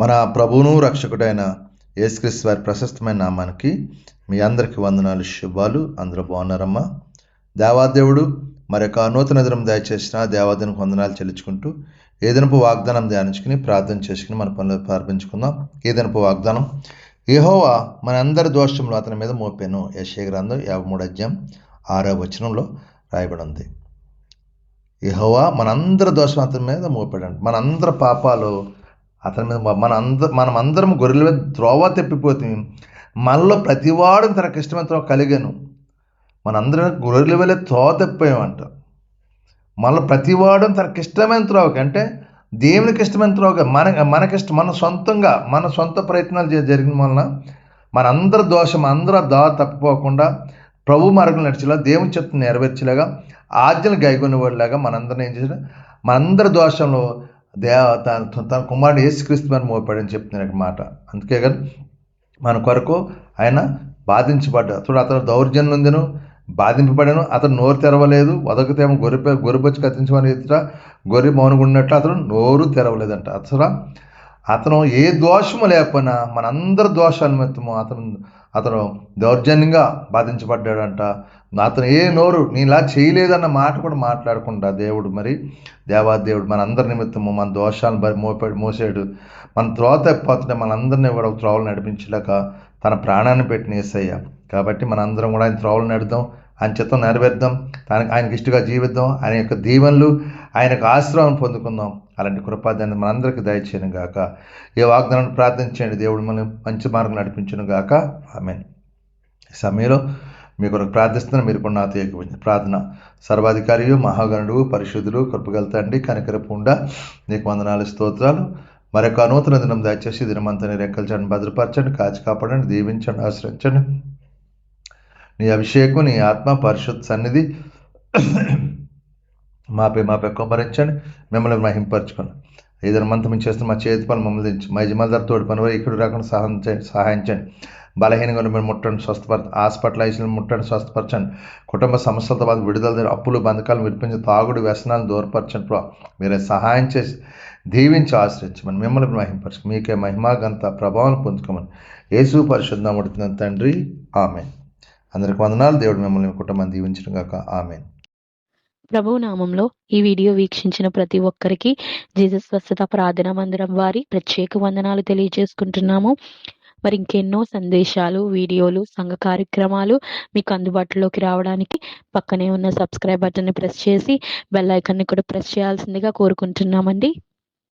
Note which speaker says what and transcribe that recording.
Speaker 1: మన ప్రభువును రక్షకుడైన యేసుక్రీస్తు వారి ప్రశస్తమైన నామానికి మీ అందరికీ వందనాలు, శుభాలు. అందరూ బాగున్నారమ్మా? దేవాదేవుడు మరొక నూతన దినం దయచేసిన దేవాదేవునికి వందనాలు చెల్లించుకుంటూ ఏదనపు వాగ్దానం ధ్యానించుకుని ప్రార్థన చేసుకుని మన పనులు ప్రారంభించుకుందాం. ఏదనపు వాగ్దానం: యెహోవా మన అందరి దోషములు అతని మీద మోపాను. యెషయా గ్రంథం 53:6 రాయబడి ఉంది. యెహోవా మనందరి దోషం అతని మీద మోపాడండి. మనందరి పాపాలు అతని మీద మనమందరం గొర్రెల మీద త్రోవ తెప్పిపోతే మనలో ప్రతివాడు తనకు ఇష్టమైన త్రోవ కలిగాను. మనందరం గొర్రెల వెళ్ళే త్రోవ తప్పిపోయామంట. మనలో ప్రతివాడు తనకి ఇష్టమైన త్రోవకి, అంటే దేవునికి ఇష్టమైన త్రోవగా మనకిష్టం, మన సొంత ప్రయత్నాలు జరిగిన వలన మనందరి దోషం, అందరూ తప్పిపోకుండా ప్రభు మార్గం నడిచేలా, దేవుని చెప్తున్న నెరవేర్చేలాగా, ఆజ్ఞలు గైకొనేవాడిలాగా మనందరిని ఏం చేశాడు? మనందరి దోషంలో తన కుమారుడు యేసుక్రీస్తు అని మోపాడని చెప్తున్నాడు మాట. అందుకే కానీ మన కొరకు ఆయన బాధించబడ్డాడు. చూడు, అతను దౌర్జన్యం ఉందను, బాధింపబడాను. అతను నోరు తెరవలేదు. వదకుతేమో గొర్రెబొచ్చి కత్తించమని ఎదుట గొర్రె మౌనగున్నట్లు అతను నోరు తెరవలేదంట. అతను ఏ దోషము లేకపోయినా మనందరి దోషాల నిమిత్తము అతను దౌర్జన్యంగా బాధించబడ్డాడంట. అతను ఏ నోరు నీలా చేయలేదన్న మాట కూడా మాట్లాడకుండా దేవాదేవుడు మనందరి నిమిత్తము మన దోషాలను మోసాడు. మన త్రోవ తప్పిపోతుంటే మనందరినీ కూడా త్రోవలు నడిపించలేక తన ప్రాణాన్ని పెట్టిన యేసయ్య. కాబట్టి మనందరం కూడా ఆయన త్రోవలు నడుద్దాం, ఆయన చిత్తం నెరవేర్దాం, ఆయనకి ఇష్టగా జీవిద్దాం, ఆయన యొక్క దీవెనలు, ఆయనకు ఆశ్రయం పొందుకుందాం. అలాంటి కృపాదాన్ని మనందరికీ దయచేయను గాక. ఏ వాగ్దానాన్ని ప్రార్థించండి, దేవుడు మనం మంచి మార్గం నడిపించును గాక. ఆమేన్. ఈ సమయంలో మీ కొరకు ప్రార్థిస్తున్నాను, మీరు కూడా నాతో ఏకీభవించండి. ప్రార్థన: సర్వాధికారియు మహాగణుడు పరిశుద్ధుడు కృపగల తండ్రి, కనికరపుండ, నీకు వందనాలు, స్తోత్రాలు. మరొక నూతన దినం దయచేసి దినమంతా నీ రెక్కల చాటున భద్రపరచండి, కాచి కాపాడండి, దీవించండి, ఆశ్రయించండి. నీ అభిషేకం, నీ ఆత్మ పరిశుద్ధ సన్నిధి మాపై కుమ్మరించండి. మిమ్మల్ని మహింపరచుకోండి. ఏదైనా మంత్రం చేస్తున్న మా చేతి పనులు మమ్మల్ని దించి మా యజమాని తోడు పని ఇక్కడ రాకుండా సహాయించండి. బలహీనంగా మీరు ముట్టండి, హాస్పిటల్ ఐసీలు ముట్టండి, స్వస్థపరచండి. కుటుంబ సమస్యలతో పాటు విడుదల, అప్పులు, బంధకాలు విడిపించి, తాగుడు, వ్యసనాలు దూరపరచండి. మీరే సహాయం చేసి దీవించి ఆశ్రయించమని మిమ్మల్ని మహింపరచు. మీకే మహిమా ఘనత ప్రభావం పొందుకోమని యేసు పరిశుద్ధ నామమున తండ్రి, ఆమేన్. అందరికి వందనాలు. దేవుడు మిమ్మల్ని కుటుంబాన్ని దీవించను గాక. ఆమేన్.
Speaker 2: ప్రభు నామంలో ఈ వీడియో వీక్షించిన ప్రతి ఒక్కరికి జీసస్ స్వస్థత ప్రార్థనా మందిరం వారి ప్రత్యేక వందనాలు తెలియజేసుకుంటున్నాము. మరి ఇంకెన్నో సందేశాలు, వీడియోలు, సంఘ కార్యక్రమాలు మీకు అందుబాటులోకి రావడానికి పక్కనే ఉన్న సబ్స్క్రైబ్ బటన్ని ప్రెస్ చేసి బెల్ ఐకాన్ని కూడా ప్రెస్ చేయాల్సిందిగా కోరుకుంటున్నామండి.